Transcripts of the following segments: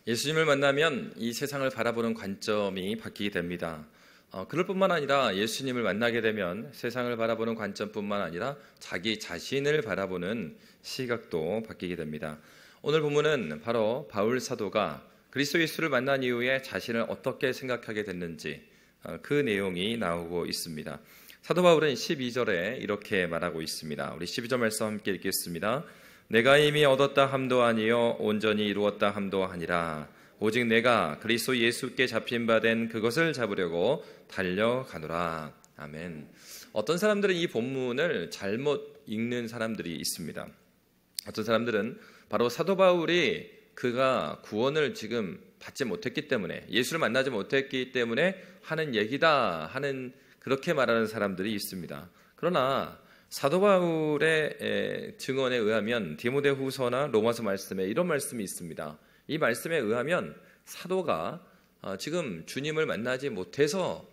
예수님을 만나면 이 세상을 바라보는 관점이 바뀌게 됩니다. 그럴 뿐만 아니라 예수님을 만나게 되면 세상을 바라보는 관점뿐만 아니라 자기 자신을 바라보는 시각도 바뀌게 됩니다. 오늘 본문은 바로 바울 사도가 그리스도 예수를 만난 이후에 자신을 어떻게 생각하게 됐는지 그 내용이 나오고 있습니다. 사도 바울은 12절에 이렇게 말하고 있습니다. 우리 12절 말씀 함께 읽겠습니다. 내가 이미 얻었다 함도 아니요 온전히 이루었다 함도 아니라 오직 내가 그리스도 예수께 잡힌 바 된 그것을 잡으려고 달려가노라. 아멘. 어떤 사람들은 이 본문을 잘못 읽는 사람들이 있습니다. 어떤 사람들은 바로 사도 바울이 그가 구원을 지금 받지 못했기 때문에, 예수를 만나지 못했기 때문에 하는 얘기다 하는, 그렇게 말하는 사람들이 있습니다. 그러나 사도 바울의 증언에 의하면 디모데후서나 로마서 말씀에 이런 말씀이 있습니다. 이 말씀에 의하면 사도가 지금 주님을 만나지 못해서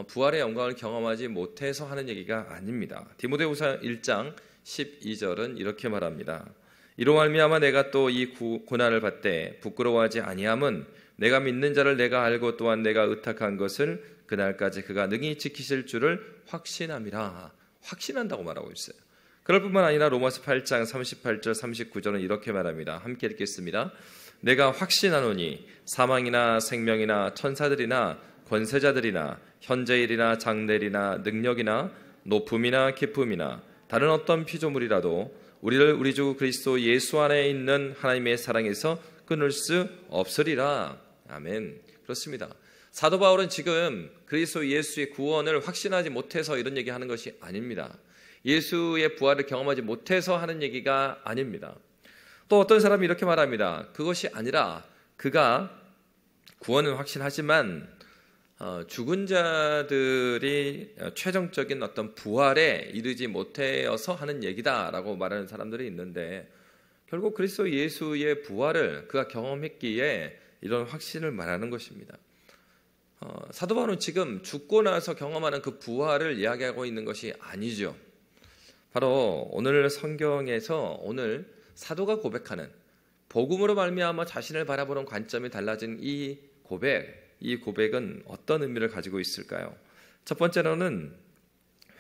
부활의 영광을 경험하지 못해서 하는 얘기가 아닙니다. 디모데후서 1장 12절은 이렇게 말합니다. 이로 말미암아 내가 또 이 고난을 받되 부끄러워하지 아니함은 내가 믿는 자를 내가 알고 또한 내가 의탁한 것을 그날까지 그가 능히 지키실 줄을 확신함이라. 확신한다고 말하고 있어요. 그럴 뿐만 아니라 로마서 8장 38절 39절은 이렇게 말합니다. 함께 읽겠습니다. 내가 확신하노니 사망이나 생명이나 천사들이나 권세자들이나 현재일이나 장래일이나 능력이나 높음이나 깊음이나 다른 어떤 피조물이라도 우리를 우리 주 그리스도 예수 안에 있는 하나님의 사랑에서 끊을 수 없으리라. 아멘. 그렇습니다. 사도 바울은 지금 그리스도 예수의 구원을 확신하지 못해서 이런 얘기하는 것이 아닙니다. 예수의 부활을 경험하지 못해서 하는 얘기가 아닙니다. 또 어떤 사람이 이렇게 말합니다. 그것이 아니라 그가 구원은 확신하지만 죽은 자들이 최종적인 어떤 부활에 이르지 못해서 하는 얘기다라고 말하는 사람들이 있는데, 결국 그리스도 예수의 부활을 그가 경험했기에 이런 확신을 말하는 것입니다. 사도 바울은 지금 죽고 나서 경험하는 그 부활을 이야기하고 있는 것이 아니죠. 바로 오늘 성경에서 오늘 사도가 고백하는 복음으로 말미암아 자신을 바라보는 관점이 달라진 이 고백은 어떤 의미를 가지고 있을까요? 첫 번째로는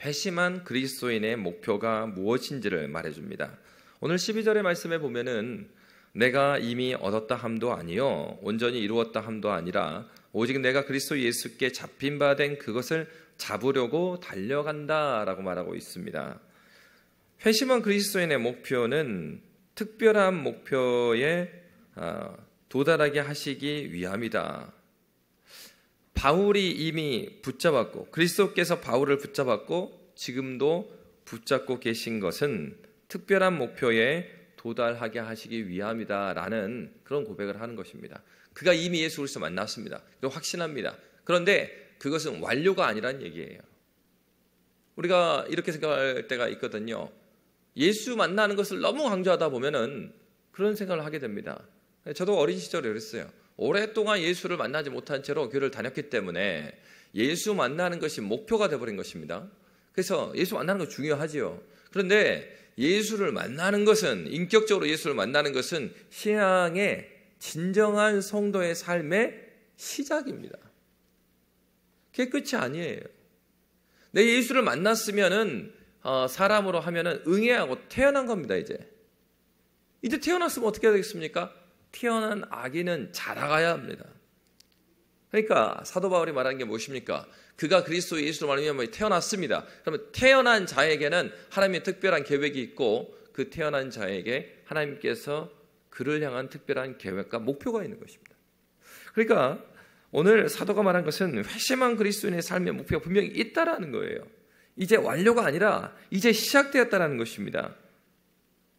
회심한 그리스도인의 목표가 무엇인지를 말해줍니다. 오늘 12절의 말씀에 보면은 내가 이미 얻었다 함도 아니요 온전히 이루었다 함도 아니라 오직 내가 그리스도 예수께 잡힌 바 된 그것을 잡으려고 달려간다라고 말하고 있습니다. 회심한 그리스도인의 목표는 특별한 목표에 도달하게 하시기 위함이다. 바울이 이미 붙잡았고 그리스도께서 바울을 붙잡았고 지금도 붙잡고 계신 것은 특별한 목표에 도달하게 하시기 위함이다라는 그런 고백을 하는 것입니다. 그가 이미 예수 그리스도 만났습니다. 확신합니다. 그런데 그것은 완료가 아니라는 얘기예요. 우리가 이렇게 생각할 때가 있거든요. 예수 만나는 것을 너무 강조하다 보면은 그런 생각을 하게 됩니다. 저도 어린 시절에 그랬어요. 오랫동안 예수를 만나지 못한 채로 교회를 다녔기 때문에 예수 만나는 것이 목표가 되어버린 것입니다. 그래서 예수 만나는 거 중요하지요. 그런데 예수를 만나는 것은, 인격적으로 예수를 만나는 것은 신앙의 진정한 성도의 삶의 시작입니다. 그게 끝이 아니에요. 내 예수를 만났으면은 사람으로 하면은 응애하고 태어난 겁니다. 이제 태어났으면 어떻게 해야 되겠습니까? 태어난 아기는 자라가야 합니다. 그러니까 사도 바울이 말하는 게 무엇입니까? 그가 그리스도 예수로 말미암아 태어났습니다. 그러면 태어난 자에게는 하나님의 특별한 계획이 있고 그 태어난 자에게 하나님께서 그를 향한 특별한 계획과 목표가 있는 것입니다. 그러니까 오늘 사도가 말한 것은 회심한 그리스도인의 삶의 목표가 분명히 있다라는 거예요. 이제 완료가 아니라 이제 시작되었다라는 것입니다.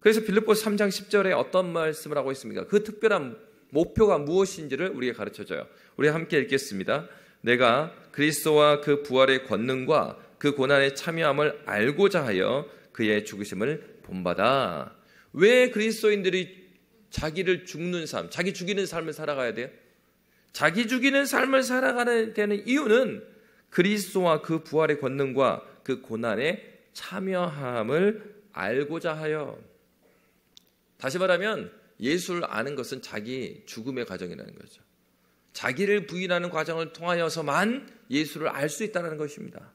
그래서 빌립보서 3장 10절에 어떤 말씀을 하고 있습니까? 그 특별한 목표가 무엇인지를 우리에게 가르쳐줘요. 우리 함께 읽겠습니다. 내가 그리스도와 그 부활의 권능과 그 고난의 참여함을 알고자 하여 그의 죽으심을 본받아. 왜 그리스도인들이 자기를 죽는 삶, 자기 죽이는 삶을 살아가야 돼요? 자기 죽이는 삶을 살아가는 되는 이유는 그리스도와 그 부활의 권능과 그 고난의 참여함을 알고자 하여. 다시 말하면 예수를 아는 것은 자기 죽음의 과정이라는 거죠. 자기를 부인하는 과정을 통하여서만 예수를 알 수 있다는 것입니다.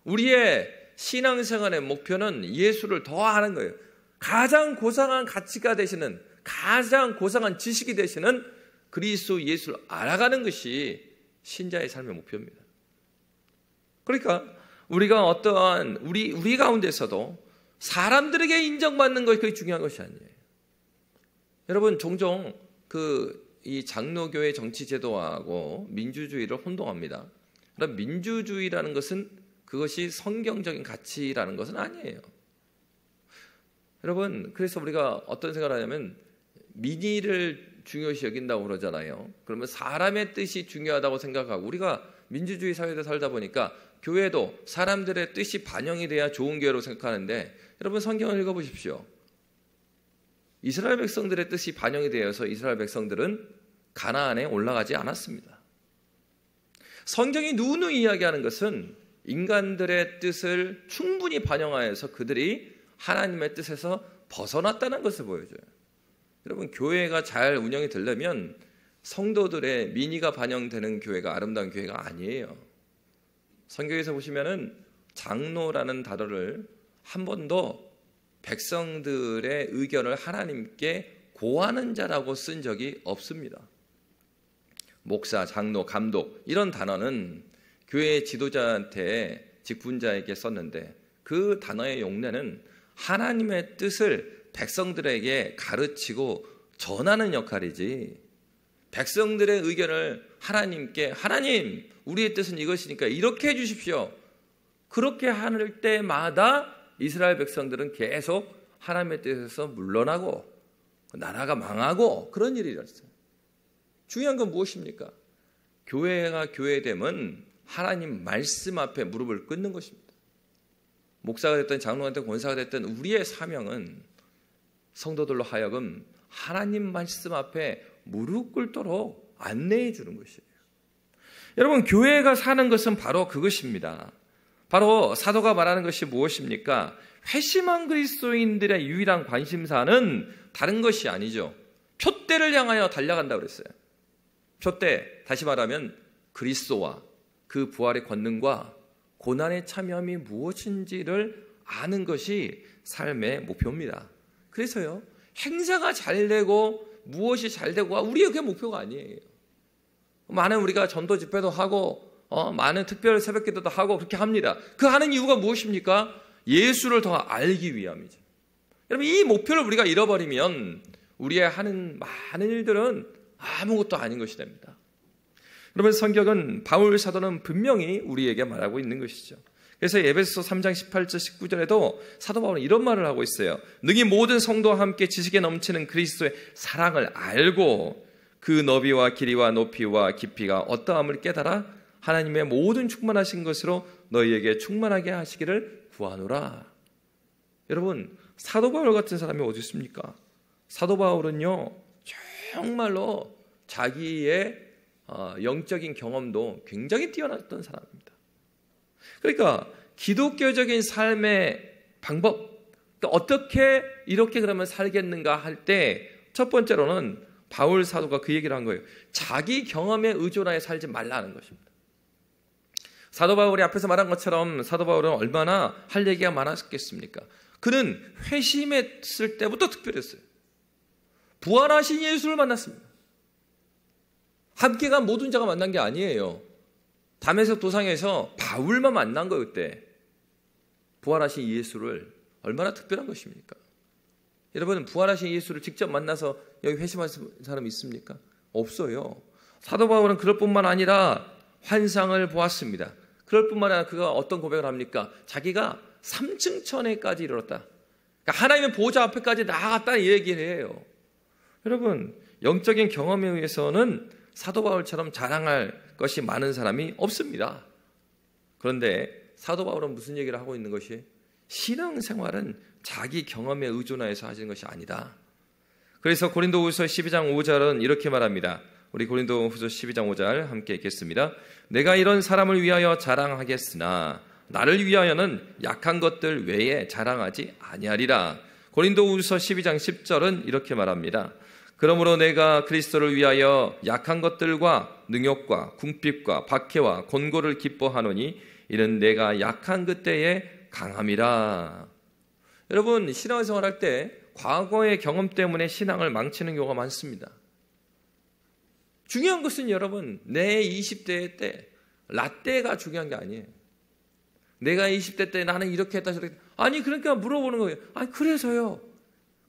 우리의 신앙생활의 목표는 예수를 더 아는 거예요. 가장 고상한 가치가 되시는, 가장 고상한 지식이 되시는 그리스도 예수를 알아가는 것이 신자의 삶의 목표입니다. 그러니까 우리가 어떠한 우리 가운데서도 사람들에게 인정받는 것이 그렇게 중요한 것이 아니에요. 여러분, 종종 이 장로교회 정치 제도하고 민주주의를 혼동합니다. 그럼 민주주의라는 것은 그것이 성경적인 가치라는 것은 아니에요. 여러분, 그래서 우리가 어떤 생각을 하냐면 민의를 중요시 여긴다고 그러잖아요. 그러면 사람의 뜻이 중요하다고 생각하고, 우리가 민주주의 사회에 살다 보니까 교회도 사람들의 뜻이 반영이 돼야 좋은 교회로 생각하는데, 여러분 성경을 읽어보십시오. 이스라엘 백성들의 뜻이 반영이 되어서 이스라엘 백성들은 가나안에 올라가지 않았습니다. 성경이 누누이 이야기하는 것은 인간들의 뜻을 충분히 반영하여서 그들이 하나님의 뜻에서 벗어났다는 것을 보여줘요. 여러분, 교회가 잘 운영이 되려면 성도들의 민의가 반영되는 교회가 아름다운 교회가 아니에요. 성경에서 보시면은 장로라는 단어를 한 번도 백성들의 의견을 하나님께 고하는 자라고 쓴 적이 없습니다. 목사, 장로, 감독 이런 단어는 교회 지도자한테 직분자에게 썼는데, 그 단어의 용례는 하나님의 뜻을 백성들에게 가르치고 전하는 역할이지, 백성들의 의견을 하나님께, 하나님 우리의 뜻은 이것이니까 이렇게 해주십시오, 그렇게 할 때마다 이스라엘 백성들은 계속 하나님의 뜻에서 물러나고 나라가 망하고 그런 일이 일어났어요. 중요한 건 무엇입니까? 교회가 교회됨은 하나님 말씀 앞에 무릎을 꿇는 것입니다. 목사가 됐든 장로가 됐든 권사가 됐든 우리의 사명은 성도들로 하여금 하나님 말씀 앞에 무릎 꿇도록 안내해 주는 것이에요. 여러분, 교회가 사는 것은 바로 그것입니다. 바로 사도가 말하는 것이 무엇입니까? 회심한 그리스도인들의 유일한 관심사는 다른 것이 아니죠. 표대를 향하여 달려간다고 그랬어요. 표대, 다시 말하면 그리스도와 그 부활의 권능과 고난의 참여함이 무엇인지를 아는 것이 삶의 목표입니다. 그래서요, 행사가 잘 되고 무엇이 잘 되고가 우리의 그게 목표가 아니에요. 많은 우리가 전도 집회도 하고 많은 특별 새벽기도도 하고 그렇게 합니다. 그 하는 이유가 무엇입니까? 예수를 더 알기 위함이죠. 여러분, 이 목표를 우리가 잃어버리면 우리의 하는 많은 일들은 아무것도 아닌 것이 됩니다. 여러분, 성경은 바울 사도는 분명히 우리에게 말하고 있는 것이죠. 그래서 에베소서 3장 18절 19절에도 사도 바울은 이런 말을 하고 있어요. 능히 모든 성도와 함께 지식에 넘치는 그리스도의 사랑을 알고 그 너비와 길이와 높이와 깊이가 어떠함을 깨달아 하나님의 모든 충만하신 것으로 너희에게 충만하게 하시기를 구하노라. 여러분, 사도 바울 같은 사람이 어디 있습니까? 사도 바울은요, 정말로 자기의 영적인 경험도 굉장히 뛰어났던 사람입니다. 그러니까 기독교적인 삶의 방법, 그러니까 어떻게 이렇게 그러면 살겠는가 할 때 첫 번째로는 바울 사도가 그 얘기를 한 거예요. 자기 경험에 의존하여 살지 말라는 것입니다. 사도 바울이 앞에서 말한 것처럼 사도 바울은 얼마나 할 얘기가 많았겠습니까? 그는 회심했을 때부터 특별했어요. 부활하신 예수를 만났습니다. 함께 간 모든 자가 만난 게 아니에요. 다메섹 도상에서 바울만 만난 거예요. 그때 부활하신 예수를 얼마나 특별한 것입니까? 여러분, 부활하신 예수를 직접 만나서 여기 회심한 사람 있습니까? 없어요. 사도 바울은 그럴 뿐만 아니라 환상을 보았습니다. 그럴 뿐만 아니라 그가 어떤 고백을 합니까? 자기가 3층 천에까지 이르렀다. 그러니까 하나님의 보좌 앞에까지 나아갔다 이 얘기를 해요. 여러분, 영적인 경험에 의해서는 사도 바울처럼 자랑할 것이 많은 사람이 없습니다. 그런데 사도 바울은 무슨 얘기를 하고 있는 것이, 신앙생활은 자기 경험에 의존하여서 하시는 것이 아니다. 그래서 고린도후서 12장 5절은 이렇게 말합니다. 우리 고린도후서 12장 5절 함께 읽겠습니다. 내가 이런 사람을 위하여 자랑하겠으나 나를 위하여는 약한 것들 외에 자랑하지 아니하리라. 고린도후서 12장 10절은 이렇게 말합니다. 그러므로 내가 그리스도를 위하여 약한 것들과 능욕과 궁핍과 박해와 곤고를 기뻐하노니 이는 내가 약한 그때에 강함이라. 여러분, 신앙생활 할 때 과거의 경험 때문에 신앙을 망치는 경우가 많습니다. 중요한 것은 여러분, 내 20대 때 라떼가 중요한 게 아니에요. 내가 20대 때 나는 이렇게 했다 저렇게 했다. 아니, 그러니까 물어보는 거예요. 아니, 그래서요.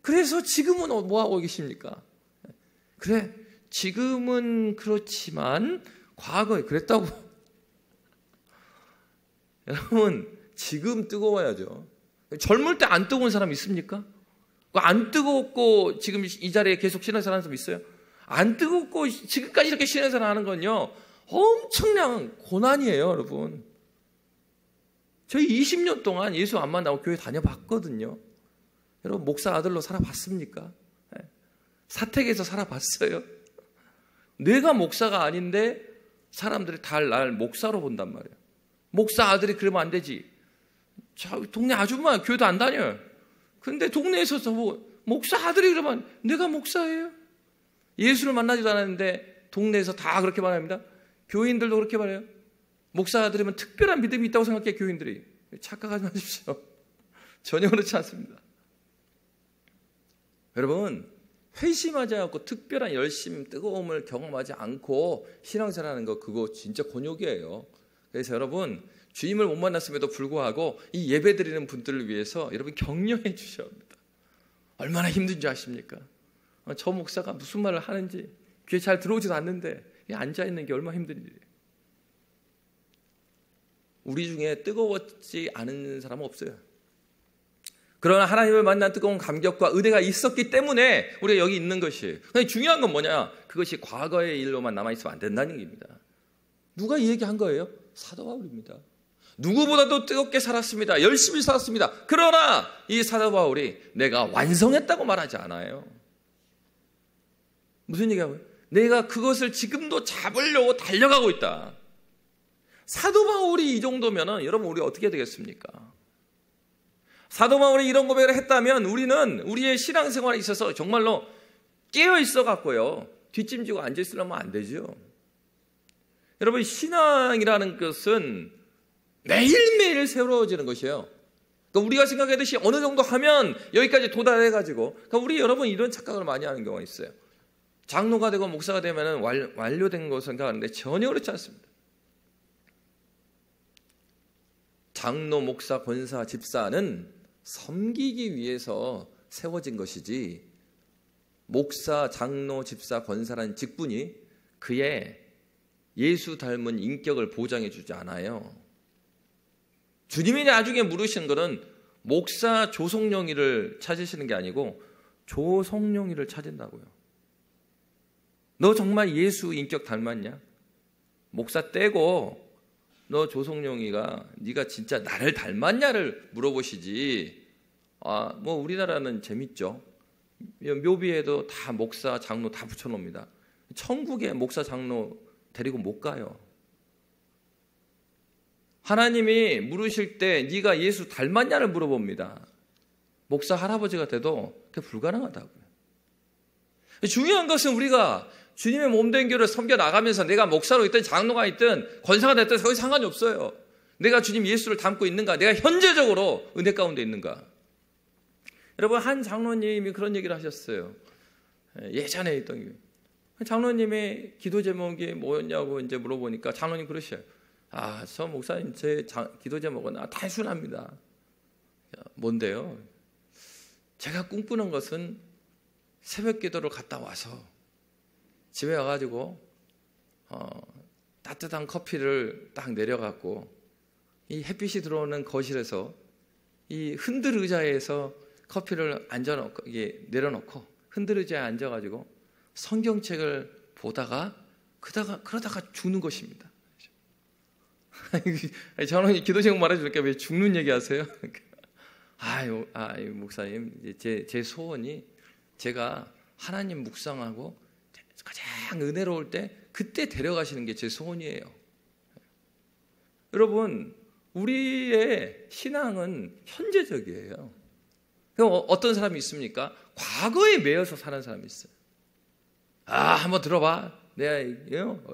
그래서 지금은 뭐 하고 계십니까? 그래, 지금은 그렇지만 과거에 그랬다고. 여러분, 지금 뜨거워야죠. 젊을 때 안 뜨거운 사람 있습니까? 안 뜨겁고 지금 이 자리에 계속 신앙생활 하는 사람 있어요? 안 뜨겁고 지금까지 이렇게 신앙생활 하는 건요, 엄청난 고난이에요, 여러분. 저희 20년 동안 예수 안 만나고 교회 다녀봤거든요. 여러분, 목사 아들로 살아봤습니까? 사택에서 살아봤어요. 내가 목사가 아닌데 사람들이 다 날 목사로 본단 말이에요. 목사 아들이 그러면 안 되지. 동네 아줌마 교회도 안 다녀요. 근데 동네에서 목사 아들이 그러면 내가 목사예요. 예수를 만나지도 않았는데 동네에서 다 그렇게 말합니다. 교인들도 그렇게 말해요. 목사 아들이면 특별한 믿음이 있다고 생각해. 교인들이 착각하지 마십시오. 전혀 그렇지 않습니다. 여러분, 회심하지 않고 특별한 열심, 뜨거움을 경험하지 않고 신앙생활하는 거, 그거 진짜 곤욕이에요. 그래서 여러분, 주님을 못 만났음에도 불구하고 이 예배 드리는 분들을 위해서 여러분 격려해 주셔야 합니다. 얼마나 힘든지 아십니까? 저 목사가 무슨 말을 하는지 귀에 잘 들어오지도 않는데 앉아있는 게 얼마나 힘든 일이에요. 우리 중에 뜨거웠지 않은 사람은 없어요. 그러나 하나님을 만난 뜨거운 감격과 은혜가 있었기 때문에 우리가 여기 있는 것이에요. 근데 중요한 건 뭐냐? 그것이 과거의 일로만 남아있으면 안 된다는 얘기입니다. 누가 이 얘기한 거예요? 사도 바울입니다. 누구보다도 뜨겁게 살았습니다. 열심히 살았습니다. 그러나 이 사도 바울이 내가 완성했다고 말하지 않아요. 무슨 얘기하고요? 내가 그것을 지금도 잡으려고 달려가고 있다. 사도 바울이 이 정도면 여러분, 우리 어떻게 되겠습니까? 사도 바울이 이런 고백을 했다면 우리는 우리의 신앙생활에 있어서 정말로 깨어 있어 갖고요, 뒷짐지고 앉아 있으려면 안 되죠. 여러분, 신앙이라는 것은 매일매일 새로워지는 것이에요. 그러니까 우리가 생각하듯이 어느 정도 하면 여기까지 도달해가지고, 그러니까 우리 여러분 이런 착각을 많이 하는 경우가 있어요. 장로가 되고 목사가 되면 완료된 것을 생각하는데 전혀 그렇지 않습니다. 장로, 목사, 권사, 집사는 섬기기 위해서 세워진 것이지, 목사, 장로, 집사, 권사라는 직분이 그의 예수 닮은 인격을 보장해 주지 않아요. 주님이 나중에 물으신 것은 목사 조성령이를 찾으시는 게 아니고 조성령이를 찾은다고요. 너 정말 예수 인격 닮았냐? 목사 떼고 너 조성령이가 네가 진짜 나를 닮았냐를 물어보시지. 뭐 우리나라는 재밌죠. 묘비에도 다 목사, 장로 다 붙여놓습니다. 천국에 목사, 장로 데리고 못 가요. 하나님이 물으실 때 네가 예수 닮았냐를 물어봅니다. 목사 할아버지가 돼도 그게 불가능하다고요. 중요한 것은 우리가 주님의 몸된 교회를 섬겨 나가면서 내가 목사로 있든 장로가 있든 권사가 됐든 거기 상관이 없어요. 내가 주님 예수를 닮고 있는가? 내가 현재적으로 은혜 가운데 있는가? 여러분, 한 장로님이 그런 얘기를 하셨어요. 예전에 있던 교회. 장로님의 기도 제목이 뭐였냐고 이제 물어보니까 장로님 그러셔요. 저 목사님 제 기도 제목은 단순합니다. 뭔데요? 제가 꿈꾸는 것은 새벽 기도를 갔다 와서 집에 와가지고 따뜻한 커피를 딱 내려갖고 이 햇빛이 들어오는 거실에서 이 흔들 의자에서 커피를 앉아놓고 내려놓고 흔들 의자에 앉아가지고 성경책을 보다가 그러다가 죽는 것입니다. 저는 기도 제목 말해줄게 왜 죽는 얘기하세요? 목사님, 제 소원이 제가 하나님 묵상하고 가장 은혜로울 때 그때 데려가시는 게 제 소원이에요. 여러분, 우리의 신앙은 현재적이에요. 어떤 사람이 있습니까? 과거에 매여서 사는 사람이 있어요. 한번 들어봐. 내가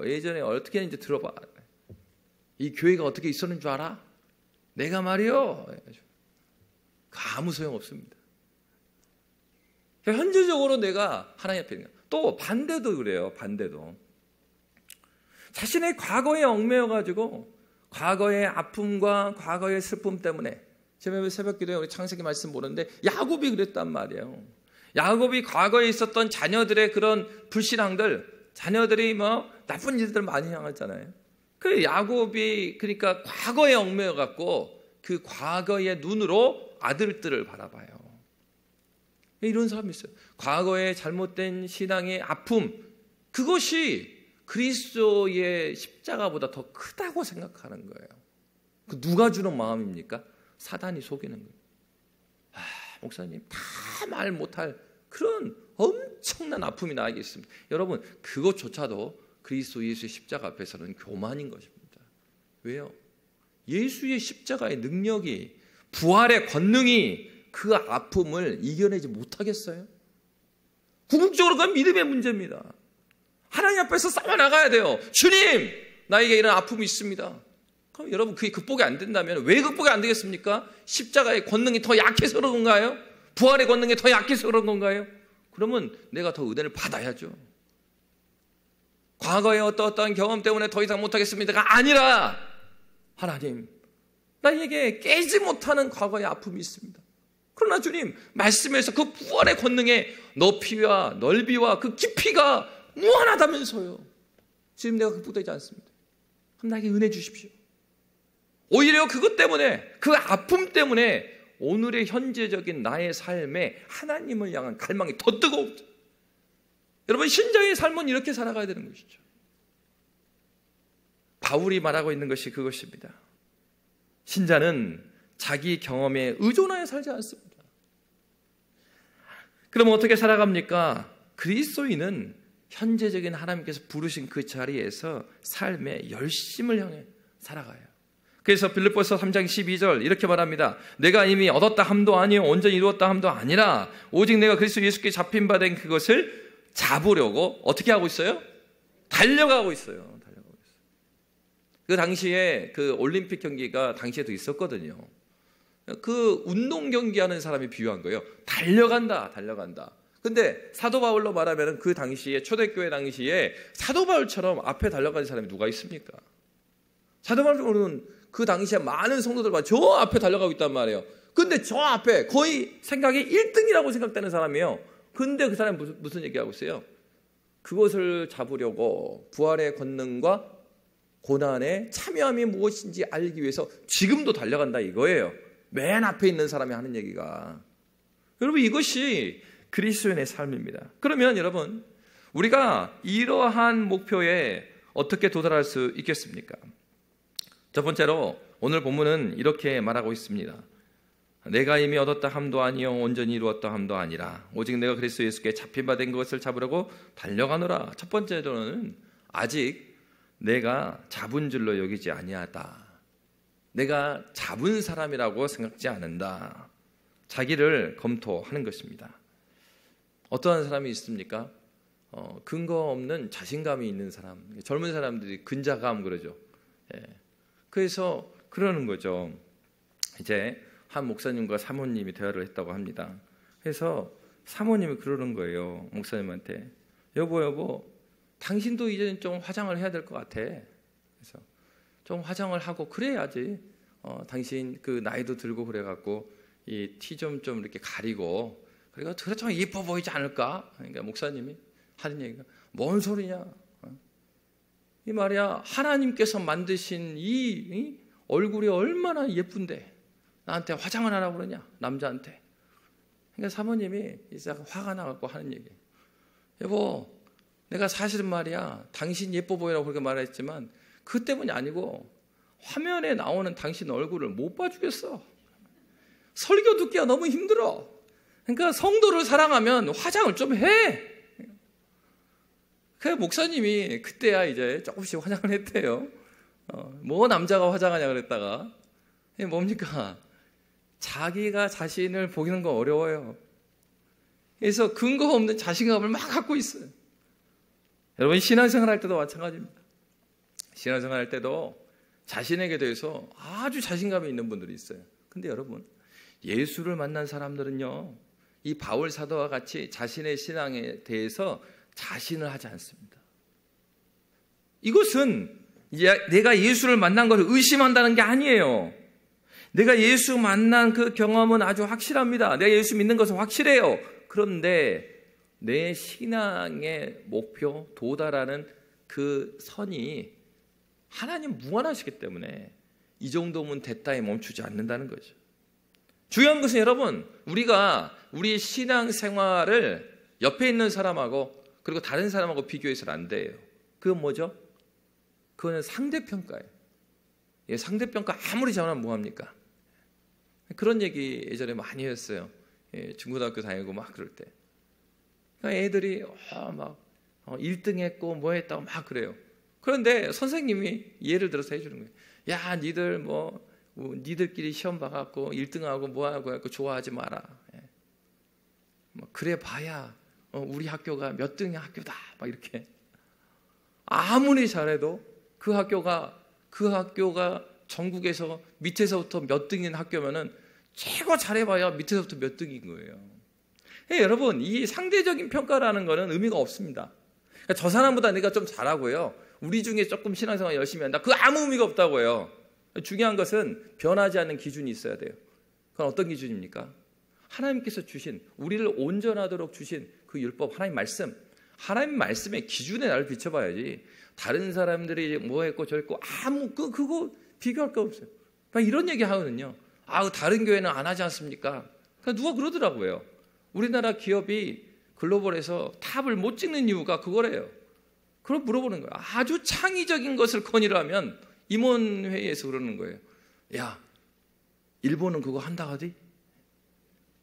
예전에 어떻게 했는지 들어봐. 이 교회가 어떻게 있었는 줄 알아? 내가 말이요. 아무 소용 없습니다. 현재적으로 내가 하나님 앞에 있는 거야. 또 반대도 그래요. 반대도. 자신의 과거에 얽매여가지고 과거의 아픔과 과거의 슬픔 때문에 제가 새벽 기도에 우리 창세기 말씀 보는데 야곱이 그랬단 말이에요. 야곱이 과거에 있었던 자녀들의 그런 불신앙들, 자녀들이 나쁜 일들 많이 향했잖아요. 그 야곱이 그러니까 과거에 얽매여 갖고 그 과거의 눈으로 아들들을 바라봐요. 이런 사람이 있어요. 과거의 잘못된 신앙의 아픔, 그것이 그리스도의 십자가보다 더 크다고 생각하는 거예요. 그 누가 주는 마음입니까? 사단이 속이는 거예요. 목사님, 다 말 못할 그런 엄청난 아픔이 나에게 있습니다. 여러분, 그것조차도 그리스도 예수의 십자가 앞에서는 교만인 것입니다. 왜요? 예수의 십자가의 능력이, 부활의 권능이 그 아픔을 이겨내지 못하겠어요? 궁극적으로 그건 믿음의 문제입니다. 하나님 앞에서 싸워나가야 돼요. 주님, 나에게 이런 아픔이 있습니다. 그럼 여러분, 그게 극복이 안 된다면 왜 극복이 안 되겠습니까? 십자가의 권능이 더 약해서 그런 건가요? 부활의 권능이 더 약해서 그런 건가요? 그러면 내가 더 은혜를 받아야죠. 과거의 어떠한 경험 때문에 더 이상 못하겠습니다가 아니라, 하나님, 나에게 깨지 못하는 과거의 아픔이 있습니다. 그러나 주님, 말씀에서 그 부활의 권능의 높이와 넓이와 그 깊이가 무한하다면서요. 지금 내가 극복되지 않습니다. 그럼 나에게 은혜 주십시오. 오히려 그것 때문에, 그 아픔 때문에 오늘의 현재적인 나의 삶에 하나님을 향한 갈망이 더 뜨거워져. 여러분, 신자의 삶은 이렇게 살아가야 되는 것이죠. 바울이 말하고 있는 것이 그것입니다. 신자는 자기 경험에 의존하여 살지 않습니다. 그럼 어떻게 살아갑니까? 그리스도인은 현재적인 하나님께서 부르신 그 자리에서 삶의 열심을 향해 살아가요. 그래서 빌립보서 3장 12절 이렇게 말합니다. 내가 이미 얻었다 함도 아니요 온전히 이루었다 함도 아니라 오직 내가 그리스도 예수께 잡힌 바 된 그것을 잡으려고 어떻게 하고 있어요? 달려가고 있어요. 그 당시에 그 올림픽 경기가 당시에도 있었거든요. 그 운동 경기하는 사람이 비유한 거예요. 달려간다. 근데 사도 바울로 말하면 그 당시에 초대교회 당시에 사도 바울처럼 앞에 달려가는 사람이 누가 있습니까? 사도 바울은 그 당시에 많은 성도들과 저 앞에 달려가고 있단 말이에요. 근데 저 앞에 거의 생각이 1등이라고 생각되는 사람이에요. 근데 그 사람이 무슨 얘기하고 있어요? 그것을 잡으려고 부활의 권능과 고난의 참여함이 무엇인지 알기 위해서 지금도 달려간다 이거예요. 맨 앞에 있는 사람이 하는 얘기가. 여러분, 이것이 그리스도인의 삶입니다. 그러면 여러분, 우리가 이러한 목표에 어떻게 도달할 수 있겠습니까? 첫 번째로 오늘 본문은 이렇게 말하고 있습니다. 내가 이미 얻었다 함도 아니요 온전히 이루었다 함도 아니라 오직 내가 그리스도 예수께 잡힌 바 된 것을 잡으려고 달려가노라. 첫 번째로는 아직 내가 잡은 줄로 여기지 아니하다. 내가 잡은 사람이라고 생각지 않는다. 자기를 검토하는 것입니다. 어떠한 사람이 있습니까? 근거 없는 자신감이 있는 사람. 젊은 사람들이 근자감 그러죠. 그래서 그러는 거죠. 이제 한 목사님과 사모님이 대화를 했다고 합니다. 그래서 사모님이 그러는 거예요. 목사님한테. 여보, 당신도 이제 좀 화장을 해야 될 것 같아. 그래서 좀 화장을 하고 그래야지. 당신 그 나이도 들고 그래갖고 이 티 좀 이렇게 가리고 그리고 좀 예뻐 보이지 않을까? 그러니까 목사님이 하는 얘기가 뭔 소리냐? 이 말이야, 하나님께서 만드신 이 얼굴이 얼마나 예쁜데 나한테 화장을 하라고 그러냐, 남자한테. 그러니까 사모님이 이제 화가 나갖고 하는 얘기. 여보, 내가 사실은 말이야, 당신 예뻐 보이라고 그렇게 말했지만 그 때문이 아니고 화면에 나오는 당신 얼굴을 못 봐주겠어. 설교 듣기가 너무 힘들어. 그러니까 성도를 사랑하면 화장을 좀 해. 그 목사님이 그때야 이제 조금씩 화장을 했대요. 뭐 남자가 화장하냐 그랬다가 이게 뭡니까? 자기가 자신을 보이는 거 어려워요. 그래서 근거 없는 자신감을 막 갖고 있어요. 여러분, 신앙생활 할 때도 마찬가지입니다. 신앙생활 할 때도 자신에게 대해서 아주 자신감이 있는 분들이 있어요. 근데 여러분, 예수를 만난 사람들은요, 이 바울 사도와 같이 자신의 신앙에 대해서 자신을 하지 않습니다. 이것은 내가 예수를 만난 것을 의심한다는 게 아니에요. 내가 예수 만난 그 경험은 아주 확실합니다. 내가 예수 믿는 것은 확실해요. 그런데 내 신앙의 목표, 도달하는 그 선이 하나님 무한하시기 때문에 이 정도면 됐다에 멈추지 않는다는 거죠. 중요한 것은 여러분, 우리가 우리 신앙생활을 옆에 있는 사람하고 그리고 다른 사람하고 비교해서는 안 돼요. 그건 뭐죠? 그거는 상대평가예요. 상대평가 아무리 잘하면 뭐합니까? 그런 얘기 예전에 많이 했어요. 중고등학교 다니고 막 그럴 때. 애들이 막 1등 했고 뭐 했다고 막 그래요. 그런데 선생님이 예를 들어서 해주는 거예요. 야, 니들 니들끼리 시험 봐갖고 1등하고 뭐하고 해갖고 좋아하지 마라. 그래 봐야 우리 학교가 몇 등의 학교다. 막 이렇게. 아무리 잘해도 그 학교가 전국에서 밑에서부터 몇 등인 학교면은 최고 잘해봐야 밑에서부터 몇 등인 거예요. 여러분, 이 상대적인 평가라는 거는 의미가 없습니다. 그러니까 저 사람보다 내가 좀 잘하고요, 우리 중에 조금 신앙생활 열심히 한다, 그거 아무 의미가 없다고요. 중요한 것은 변하지 않는 기준이 있어야 돼요. 그건 어떤 기준입니까? 하나님께서 주신, 우리를 온전하도록 주신 그 율법, 하나님 말씀, 하나님 말씀의 기준에 나를 비춰봐야지 다른 사람들이 뭐 했고 저 했고 그거 비교할 거 없어요. 이런 얘기 하거든요. 다른 교회는 안 하지 않습니까? 누가 그러더라고요. 우리나라 기업이 글로벌에서 탑을 못 찍는 이유가 그거래요. 그걸 물어보는 거예요. 아주 창의적인 것을 건의를 하면 임원회의에서 그러는 거예요. 야, 일본은 그거 한다 하디?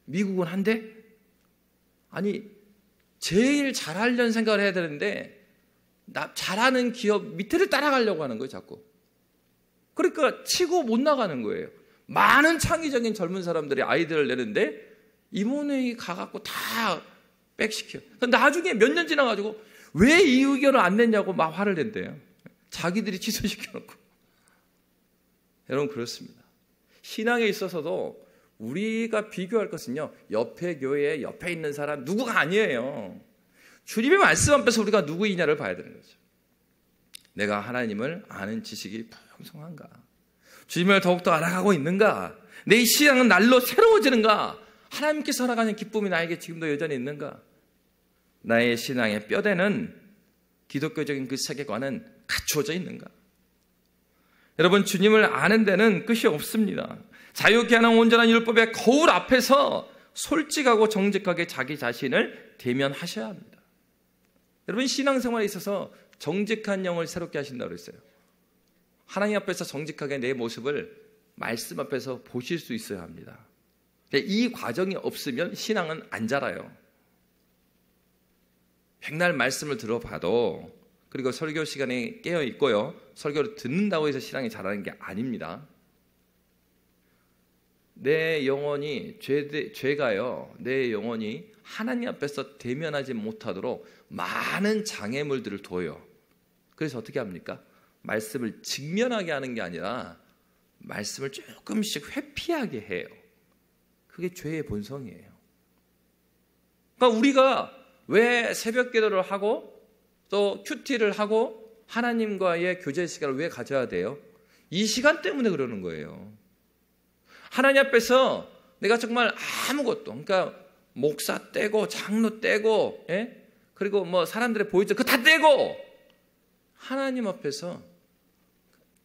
미국은 한대? 아니, 제일 잘하려는 생각을 해야 되는데 잘하는 기업 밑에를 따라가려고 하는 거예요, 자꾸. 그러니까 치고 못 나가는 거예요. 많은 창의적인 젊은 사람들이 아이디어를 내는데 임원회의 가갖고 다 백시켜. 나중에 몇 년 지나가지고 왜 이 의견을 안 냈냐고 막 화를 낸대요. 자기들이 취소시켜놓고. 여러분, 그렇습니다. 신앙에 있어서도 우리가 비교할 것은요, 옆에 교회, 옆에 있는 사람 누구가 아니에요. 주님의 말씀 앞에서 우리가 누구이냐를 봐야 되는 거죠. 내가 하나님을 아는 지식이 풍성한가? 주님을 더욱더 알아가고 있는가? 내 신앙은 날로 새로워지는가? 하나님께서 살아가는 기쁨이 나에게 지금도 여전히 있는가? 나의 신앙의 뼈대는, 기독교적인 그 세계관은 갖추어져 있는가? 여러분, 주님을 아는 데는 끝이 없습니다. 자유케 하는 온전한 율법의 거울 앞에서 솔직하고 정직하게 자기 자신을 대면하셔야 합니다. 여러분, 신앙생활에 있어서 정직한 영을 새롭게 하신다고 그랬어요. 하나님 앞에서 정직하게 내 모습을 말씀 앞에서 보실 수 있어야 합니다. 이 과정이 없으면 신앙은 안 자라요. 백날 말씀을 들어봐도, 그리고 설교 시간에 깨어 있고요, 설교를 듣는다고 해서 신앙이 자라는 게 아닙니다. 내 영혼이 죄가요, 내 영혼이 하나님 앞에서 대면하지 못하도록 많은 장애물들을 둬요. 그래서 어떻게 합니까? 말씀을 직면하게 하는 게 아니라 말씀을 조금씩 회피하게 해요. 그게 죄의 본성이에요. 그러니까 우리가 왜 새벽 기도를 하고 또 큐티를 하고 하나님과의 교제 시간을 왜 가져야 돼요? 이 시간 때문에 그러는 거예요. 하나님 앞에서 내가 정말 아무것도, 그러니까 목사 떼고 장로 떼고, 그리고 뭐 사람들의 보이죠, 그거 다 떼고 하나님 앞에서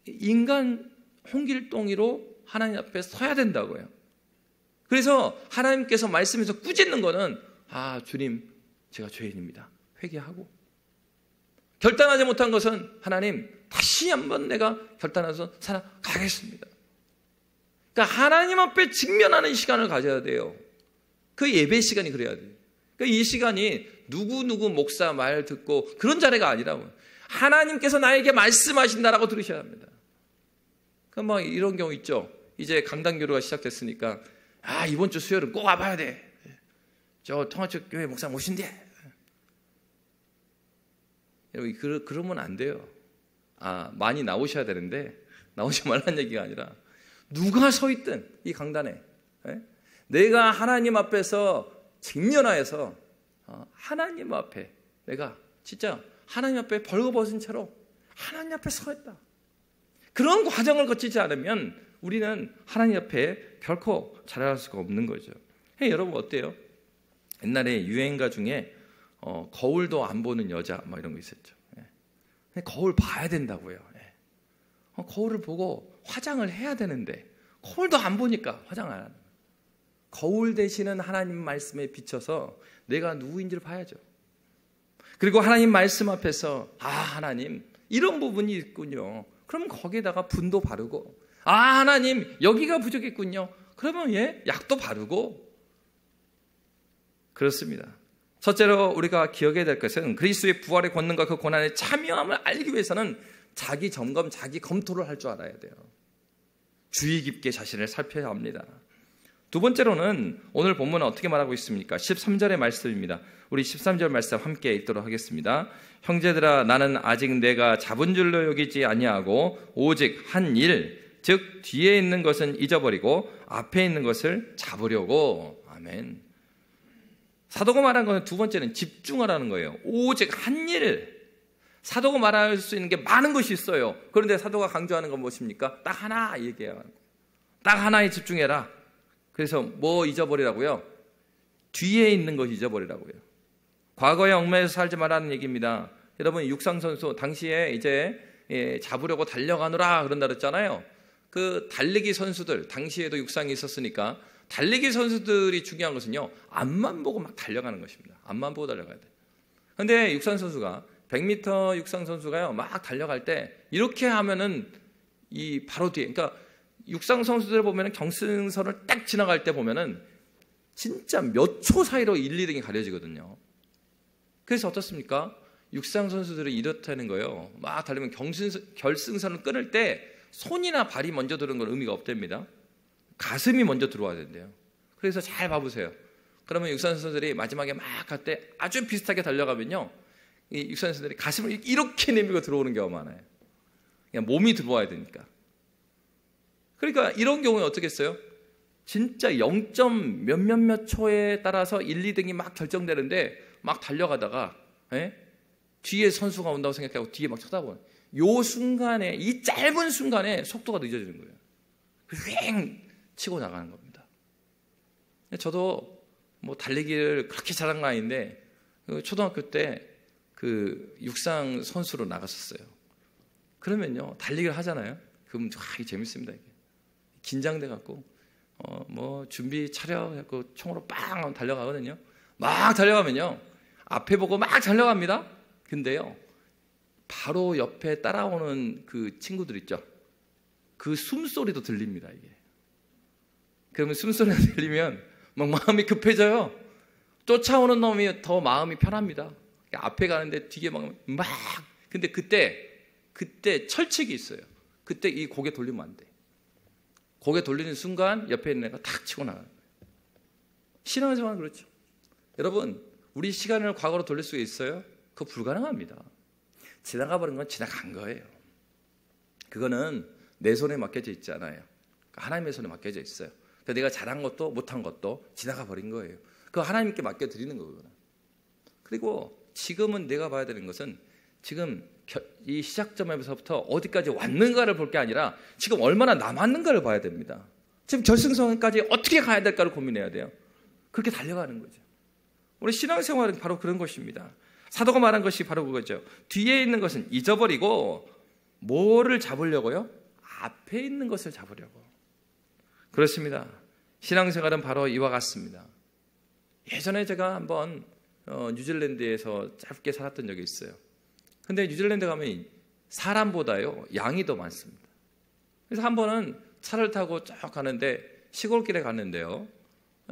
인간 홍길동이로 하나님 앞에 서야 된다고요. 그래서 하나님께서 말씀에서 꾸짖는 거는, 주님, 제가 죄인입니다, 회개하고, 결단하지 못한 것은, 하나님, 다시 한번 내가 결단해서 살아가겠습니다. 그러니까 하나님 앞에 직면하는 시간을 가져야 돼요. 그 예배 시간이 그래야 돼요. 그러니까 이 시간이 누구 목사 말 듣고 그런 자리가 아니라고요. 하나님께서 나에게 말씀하신다라고 들으셔야 합니다. 그러니까 이런 경우 있죠. 이제 강단교류가 시작됐으니까, 이번 주 수요일은 꼭 와봐야 돼. 저 통화쪽 교회 목사 모신대. 여러분, 그러면 안 돼요. 많이 나오셔야 되는데 나오지 말라는 얘기가 아니라 누가 서 있든 이 강단에 내가 하나님 앞에서 직면하여서 하나님 앞에 내가 진짜 하나님 앞에 벌거벗은 채로 하나님 앞에 서 있다. 그런 과정을 거치지 않으면 우리는 하나님 앞에 결코 자랄 수가 없는 거죠. 여러분 어때요? 옛날에 유행가 중에 거울도 안 보는 여자 뭐 이런 거 있었죠. 거울 봐야 된다고요. 거울을 보고 화장을 해야 되는데 거울도 안 보니까 화장 안 하는 거예요. 거울 되시는 하나님 말씀에 비춰서 내가 누구인지를 봐야죠. 그리고 하나님 말씀 앞에서 하나님 이런 부분이 있군요. 그럼 거기에다가 분도 바르고 하나님 여기가 부족했군요. 그러면 약도 바르고 그렇습니다. 첫째로 우리가 기억해야 될 것은 그리스도의 부활의 권능과 그 고난의 참여함을 알기 위해서는 자기 점검, 자기 검토를 할 줄 알아야 돼요. 주의 깊게 자신을 살펴야 합니다. 두 번째로는 오늘 본문은 어떻게 말하고 있습니까? 13절의 말씀입니다. 우리 13절 말씀 함께 읽도록 하겠습니다. 형제들아 나는 아직 내가 잡은 줄로 여기지 아니하고 오직 한 일, 즉 뒤에 있는 것은 잊어버리고 앞에 있는 것을 잡으려고. 아멘. 사도가 말한 것은 두 번째는 집중하라는 거예요. 오직 한 일. 사도가 말할 수 있는 게 많은 것이 있어요. 그런데 사도가 강조하는 건 무엇입니까? 딱 하나 얘기해요. 딱 하나에 집중해라. 그래서 뭐 잊어버리라고요? 뒤에 있는 것 잊어버리라고요. 과거에 얽매여서 살지 말라는 얘기입니다. 여러분 육상선수 당시에 이제 잡으려고 달려가느라 그런다 그랬잖아요. 그 달리기 선수들 당시에도 육상이 있었으니까 달리기 선수들이 중요한 것은요 앞만 보고 막 달려가는 것입니다. 앞만 보고 달려가야 돼요. 그런데 육상 선수가 100m 육상 선수가요 막 달려갈 때 이렇게 하면은 이 바로 뒤에 그러니까 육상 선수들 보면은 경승선을 딱 지나갈 때 보면은 진짜 몇 초 사이로 1, 2등이 가려지거든요. 그래서 어떻습니까? 육상 선수들이 이렇다는 거예요. 막 달리면 결승선을 끊을 때 손이나 발이 먼저 들어오는 건 의미가 없답니다. 가슴이 먼저 들어와야 된대요. 그래서 잘 봐보세요. 그러면 육상 선수들이 마지막에 막 갈 때 아주 비슷하게 달려가면요, 이 육상 선수들이 가슴을 이렇게 내밀고 들어오는 경우가 많아요. 그냥 몸이 들어와야 되니까. 그러니까 이런 경우에 어떻게 했어요? 진짜 0. 몇몇몇 초에 따라서 1, 2등이 막 결정되는데 막 달려가다가 뒤에 선수가 온다고 생각하고 뒤에 막 쳐다보는 요 순간에 이 짧은 순간에 속도가 늦어지는 거예요. 휑 치고 나가는 겁니다. 저도 뭐 달리기를 그렇게 잘한 건 아닌데 초등학교 때 그 육상 선수로 나갔었어요. 그러면요 달리기를 하잖아요. 그럼 되게 재밌습니다. 이게. 긴장돼 갖고 뭐 준비 차려갖고 총으로 빵 달려가거든요. 막 달려가면요 앞에 보고 막 달려갑니다. 근데요 바로 옆에 따라오는 그 친구들 있죠. 그 숨소리도 들립니다. 이게. 그러면 숨소리가 들리면 막 마음이 급해져요. 쫓아오는 놈이 더 마음이 편합니다. 앞에 가는데 뒤에 막 근데 그때 철칙이 있어요. 그때 이 고개 돌리면 안 돼. 고개 돌리는 순간 옆에 있는 애가 탁 치고 나가요. 신앙생활은 그렇죠. 여러분 우리 시간을 과거로 돌릴 수 있어요? 그거 불가능합니다. 지나가 버린 건 지나간 거예요. 그거는 내 손에 맡겨져 있지 않아요. 하나님의 손에 맡겨져 있어요. 그러니까 내가 잘한 것도 못한 것도 지나가 버린 거예요. 그거 하나님께 맡겨드리는 거거든요. 그리고 지금은 내가 봐야 되는 것은 지금 이 시작점에서부터 어디까지 왔는가를 볼 게 아니라 지금 얼마나 남았는가를 봐야 됩니다. 지금 결승선까지 어떻게 가야 될까를 고민해야 돼요. 그렇게 달려가는 거죠. 우리 신앙생활은 바로 그런 것입니다. 사도가 말한 것이 바로 그거죠. 뒤에 있는 것은 잊어버리고 뭐를 잡으려고요? 앞에 있는 것을 잡으려고. 그렇습니다. 신앙생활은 바로 이와 같습니다. 예전에 제가 한번 뉴질랜드에서 짧게 살았던 적이 있어요. 근데 뉴질랜드 가면 사람보다요 양이 더 많습니다. 그래서 한 번은 차를 타고 쭉 가는데 시골길에 갔는데요.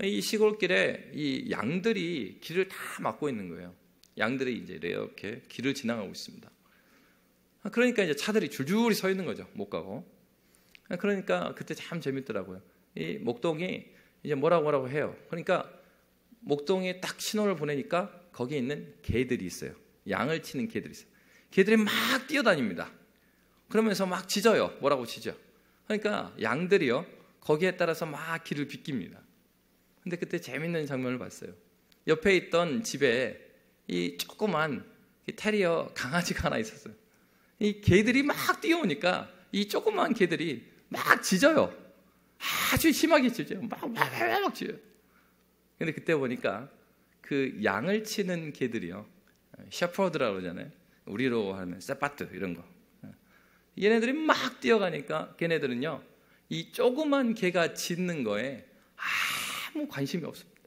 이 시골길에 이 양들이 길을 다 막고 있는 거예요. 양들이 이제 이렇게 길을 지나가고 있습니다. 그러니까 이제 차들이 줄줄이 서 있는 거죠. 못 가고. 그러니까 그때 참 재밌더라고요. 이 목동이 이제 뭐라고 해요. 그러니까 목동에 딱 신호를 보내니까 거기에 있는 개들이 있어요. 양을 치는 개들이 있어요. 개들이 막 뛰어다닙니다. 그러면서 막 짖어요. 뭐라고 짖어? 그러니까 양들이요, 거기에 따라서 막 길을 비깁니다. 근데 그때 재밌는 장면을 봤어요. 옆에 있던 집에 이 조그만 테리어 강아지가 하나 있었어요. 이 개들이 막 뛰어오니까 이 조그만 개들이 막 짖어요. 아주 심하게 짖어요. 막 짖어요. 근데 그때 보니까 그 양을 치는 개들이요, 셰퍼드라고 그러잖아요. 우리로 하면 세파트 이런 거. 얘네들이 막 뛰어가니까 걔네들은요, 이 조그만 개가 짖는 거에 아무 관심이 없습니다.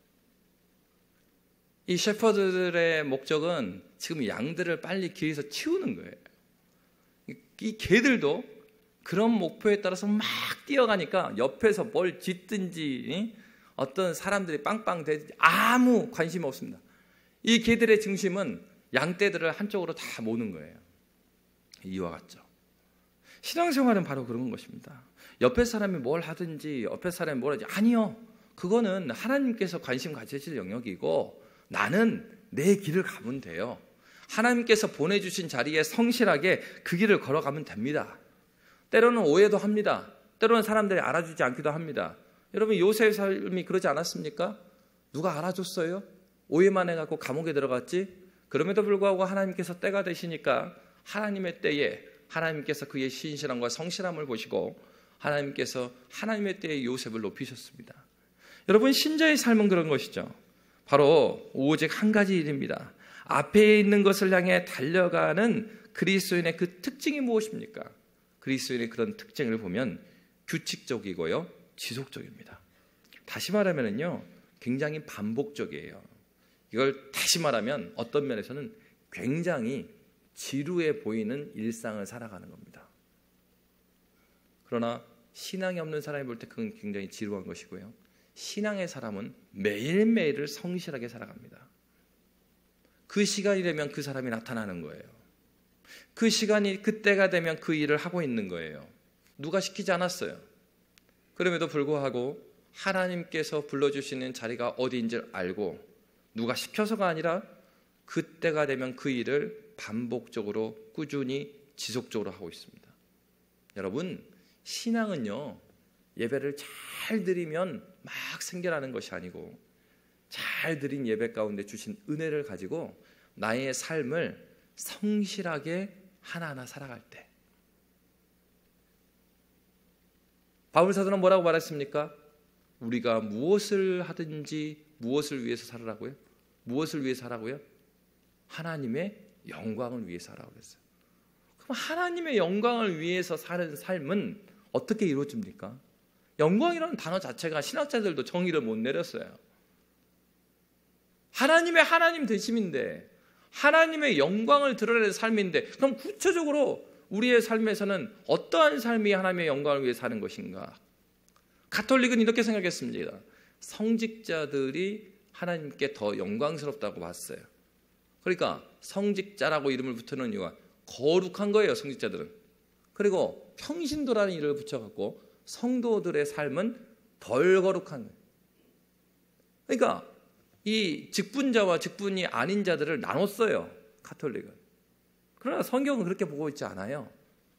이 셰퍼드들의 목적은 지금 양들을 빨리 길에서 치우는 거예요. 이 개들도 그런 목표에 따라서 막 뛰어가니까 옆에서 뭘 짖든지 어떤 사람들이 빵빵 대든지 아무 관심이 없습니다. 이 개들의 중심은 양떼들을 한쪽으로 다 모는 거예요. 이와 같죠. 신앙생활은 바로 그런 것입니다. 옆에 사람이 뭘 하든지 옆에 사람이 뭘 하든지, 아니요, 그거는 하나님께서 관심 가지실 영역이고 나는 내 길을 가면 돼요. 하나님께서 보내주신 자리에 성실하게 그 길을 걸어가면 됩니다. 때로는 오해도 합니다. 때로는 사람들이 알아주지 않기도 합니다. 여러분, 요셉의 삶이 그러지 않았습니까? 누가 알아줬어요? 오해만 해갖고 감옥에 들어갔지? 그럼에도 불구하고 하나님께서 때가 되시니까 하나님의 때에 하나님께서 그의 신실함과 성실함을 보시고 하나님께서 하나님의 때에 요셉을 높이셨습니다. 여러분, 신자의 삶은 그런 것이죠. 바로 오직 한 가지 일입니다. 앞에 있는 것을 향해 달려가는 그리스도인의 그 특징이 무엇입니까? 그리스도인의 그런 특징을 보면 규칙적이고요, 지속적입니다. 다시 말하면요, 굉장히 반복적이에요. 이걸 다시 말하면 어떤 면에서는 굉장히 지루해 보이는 일상을 살아가는 겁니다. 그러나 신앙이 없는 사람이 볼 때 그건 굉장히 지루한 것이고요, 신앙의 사람은 매일매일을 성실하게 살아갑니다. 그 시간이 되면 그 사람이 나타나는 거예요. 그 시간이, 그때가 되면 그 일을 하고 있는 거예요. 누가 시키지 않았어요. 그럼에도 불구하고 하나님께서 불러주시는 자리가 어디인지를 알고 누가 시켜서가 아니라 그때가 되면 그 일을 반복적으로 꾸준히 지속적으로 하고 있습니다. 여러분, 신앙은요, 예배를 잘 드리면 막 생겨나는 것이 아니고 잘 드린 예배 가운데 주신 은혜를 가지고 나의 삶을 성실하게 하나하나 살아갈 때, 바울 사도는 뭐라고 말했습니까? 우리가 무엇을 하든지 무엇을 위해서 살으라고요? 무엇을 위해서 하라고요? 하나님의 영광을 위해서 하라고 그랬어요. 그럼 하나님의 영광을 위해서 사는 삶은 어떻게 이루어집니까? 영광이라는 단어 자체가 신학자들도 정의를 못 내렸어요. 하나님의 하나님 되심인데, 하나님의 영광을 드러내는 삶인데, 그럼 구체적으로 우리의 삶에서는 어떠한 삶이 하나님의 영광을 위해 사는 것인가? 가톨릭은 이렇게 생각했습니다. 성직자들이 하나님께 더 영광스럽다고 봤어요. 그러니까 성직자라고 이름을 붙여놓은 이유가 거룩한 거예요, 성직자들은. 그리고 평신도라는 이름을 붙여갖고 성도들의 삶은 덜 거룩한 거예요. 그러니까 이 직분자와 직분이 아닌 자들을 나눴어요, 가톨릭은. 그러나 성경은 그렇게 보고 있지 않아요.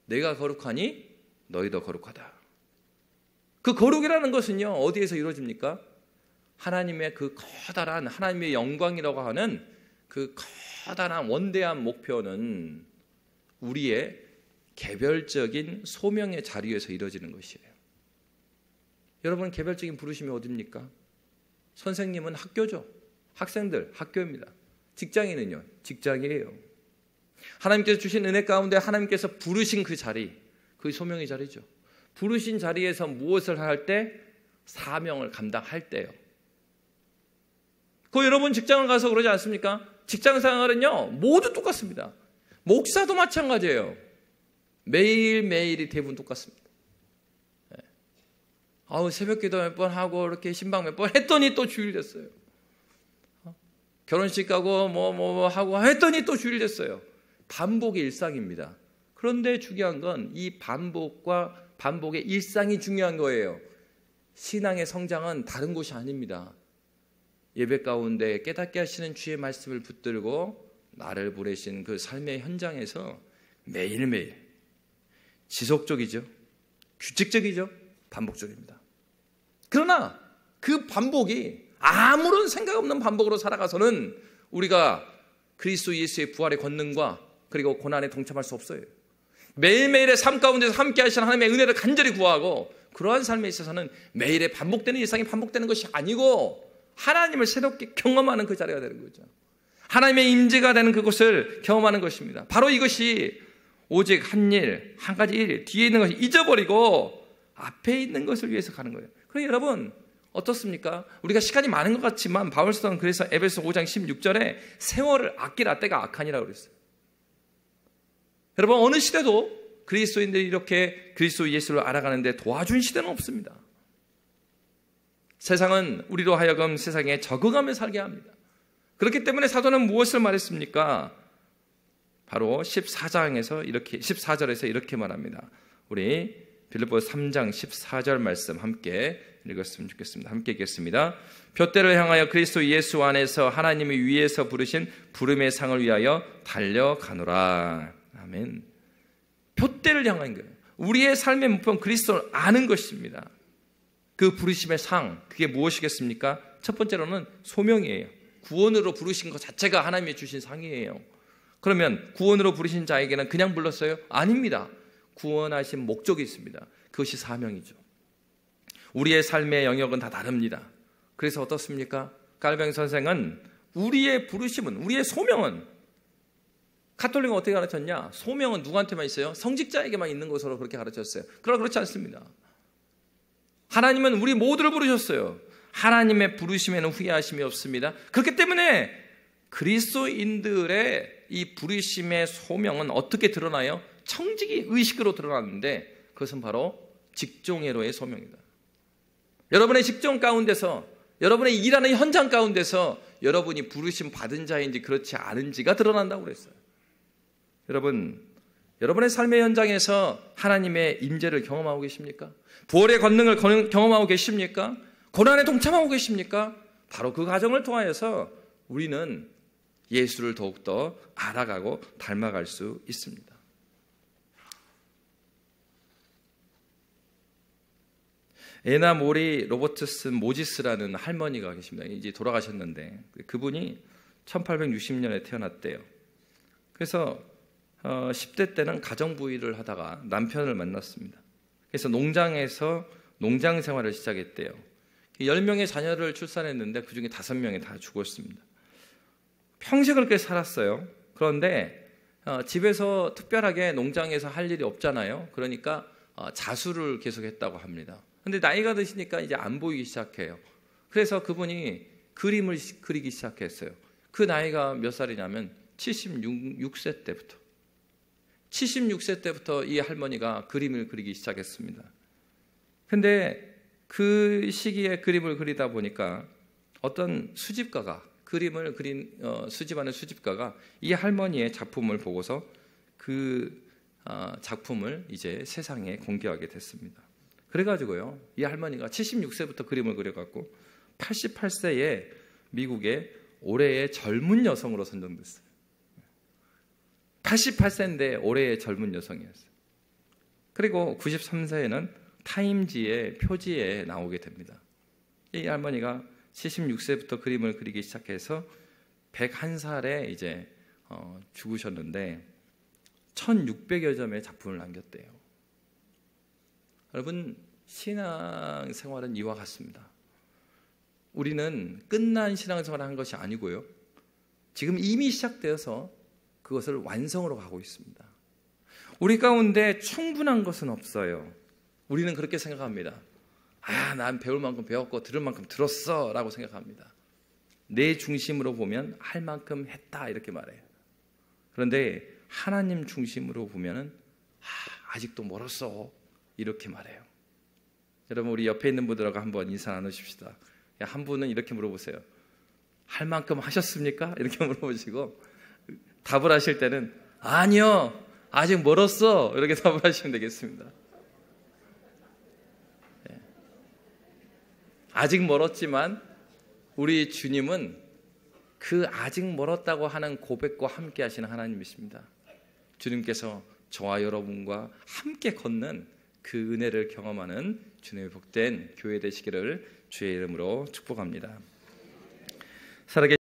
내가 거룩하니 너희도 거룩하다. 그 거룩이라는 것은요, 어디에서 이루어집니까? 하나님의 그 커다란 하나님의 영광이라고 하는 그 커다란 원대한 목표는 우리의 개별적인 소명의 자리에서 이루어지는 것이에요. 여러분, 개별적인 부르심이 어디입니까? 선생님은 학교죠. 학생들, 학교입니다. 직장인은요, 직장이에요. 하나님께서 주신 은혜 가운데 하나님께서 부르신 그 자리, 그 소명의 자리죠. 부르신 자리에서 무엇을 할 때? 사명을 감당할 때요. 그 여러분 직장을 가서 그러지 않습니까? 직장 생활은요, 모두 똑같습니다. 목사도 마찬가지예요. 매일매일이 대부분 똑같습니다. 새벽 기도 몇 번 하고 이렇게 신방 몇 번 했더니 또 주일 됐어요. 결혼식 가고 뭐 하고 했더니 또 주일 됐어요. 반복의 일상입니다. 그런데 중요한 건 이 반복의 일상이 중요한 거예요. 신앙의 성장은 다른 곳이 아닙니다. 예배 가운데 깨닫게 하시는 주의 말씀을 붙들고 나를 보내신 그 삶의 현장에서 매일매일 지속적이죠. 규칙적이죠. 반복적입니다. 그러나 그 반복이 아무런 생각 없는 반복으로 살아가서는 우리가 그리스도 예수의 부활의 권능과 그리고 고난에 동참할 수 없어요. 매일매일의 삶 가운데서 함께 하시는 하나님의 은혜를 간절히 구하고 그러한 삶에 있어서는 매일의 반복되는 일상이 반복되는 것이 아니고 하나님을 새롭게 경험하는 그 자리가 되는 거죠. 하나님의 임재가 되는 그곳을 경험하는 것입니다. 바로 이것이 오직 한 일, 한 가지 일, 뒤에 있는 것을 잊어버리고 앞에 있는 것을 위해서 가는 거예요. 그러니 여러분 어떻습니까? 우리가 시간이 많은 것 같지만 바울서는 그래서 에베소 5장 16절에 세월을 아끼라 때가 악하니라고 그랬어요. 여러분 어느 시대도 그리스도인들이 이렇게 그리스도 예수를 알아가는데 도와준 시대는 없습니다. 세상은 우리로 하여금 세상에 적응하며 살게 합니다. 그렇기 때문에 사도는 무엇을 말했습니까? 바로 14절에서 이렇게 말합니다. 우리 빌립보서 3장 14절 말씀 함께 읽었으면 좋겠습니다. 함께 읽겠습니다. 둯대를 향하여 그리스도 예수 안에서 하나님이 위에서 부르신 부름의 상을 위하여 달려가노라. 아멘. 둯대를 향한 거예요. 우리의 삶의 목표는 그리스도를 아는 것입니다. 그 부르심의 상, 그게 무엇이겠습니까? 첫 번째로는 소명이에요. 구원으로 부르신 것 자체가 하나님이 주신 상이에요. 그러면 구원으로 부르신 자에게는 그냥 불렀어요? 아닙니다. 구원하신 목적이 있습니다. 그것이 사명이죠. 우리의 삶의 영역은 다 다릅니다. 그래서 어떻습니까? 깔뱅 선생은 우리의 부르심은, 우리의 소명은, 가톨릭은 어떻게 가르쳤냐? 소명은 누구한테만 있어요? 성직자에게만 있는 것으로 그렇게 가르쳤어요. 그러나 그렇지 않습니다. 하나님은 우리 모두를 부르셨어요. 하나님의 부르심에는 후회하심이 없습니다. 그렇기 때문에 그리스도인들의 이 부르심의 소명은 어떻게 드러나요? 청지기 의식으로 드러나는데 그것은 바로 직종애로의 소명이다. 여러분의 직종 가운데서, 여러분의 일하는 현장 가운데서 여러분이 부르심 받은 자인지 그렇지 않은지가 드러난다고 그랬어요. 여러분, 여러분의 삶의 현장에서 하나님의 임재를 경험하고 계십니까? 부활의 권능을 경험하고 계십니까? 고난에 동참하고 계십니까? 바로 그 과정을 통하여서 우리는 예수를 더욱더 알아가고 닮아갈 수 있습니다. 에나 모리 로버트슨 모지스라는 할머니가 계십니다. 이제 돌아가셨는데 그분이 1860년에 태어났대요. 그래서 10대 때는 가정부일을 하다가 남편을 만났습니다. 그래서 농장에서 농장 생활을 시작했대요. 10명의 자녀를 출산했는데 그중에 5명이 다 죽었습니다. 평생 그렇게 살았어요. 그런데 집에서 특별하게 농장에서 할 일이 없잖아요. 그러니까 자수를 계속했다고 합니다. 근데 나이가 드시니까 이제 안 보이기 시작해요. 그래서 그분이 그림을 그리기 시작했어요. 그 나이가 몇 살이냐면 76세 때부터. 76세 때부터 이 할머니가 그림을 그리기 시작했습니다. 근데 그 시기에 그림을 그리다 보니까 어떤 수집가가 그림을 그린 수집하는 수집가가 이 할머니의 작품을 보고서 그 작품을 이제 세상에 공개하게 됐습니다. 그래가지고요, 이 할머니가 76세부터 그림을 그려갖고 88세에 미국의 올해의 젊은 여성으로 선정됐어요. 88세인데 올해의 젊은 여성이었어요. 그리고 93세에는 타임지의 표지에 나오게 됩니다. 이 할머니가 76세부터 그림을 그리기 시작해서 101살에 이제 죽으셨는데 1600여 점의 작품을 남겼대요. 여러분, 신앙생활은 이와 같습니다. 우리는 끝난 신앙생활을 한 것이 아니고요, 지금 이미 시작되어서 그것을 완성으로 가고 있습니다. 우리 가운데 충분한 것은 없어요. 우리는 그렇게 생각합니다. 난 배울 만큼 배웠고 들을 만큼 들었어 라고 생각합니다. 내 중심으로 보면 할 만큼 했다 이렇게 말해요. 그런데 하나님 중심으로 보면 아직도 멀었어 이렇게 말해요. 여러분, 우리 옆에 있는 분들하고 한번 인사 나누십시다. 한 분은 이렇게 물어보세요. 할 만큼 하셨습니까? 이렇게 물어보시고, 답을 하실 때는 아니요, 아직 멀었어 이렇게 답을 하시면 되겠습니다. 아직 멀었지만 우리 주님은 그 아직 멀었다고 하는 고백과 함께 하시는 하나님이십니다. 주님께서 저와 여러분과 함께 걷는 그 은혜를 경험하는 주님의 복된 교회 되시기를 주의 이름으로 축복합니다. 살아계신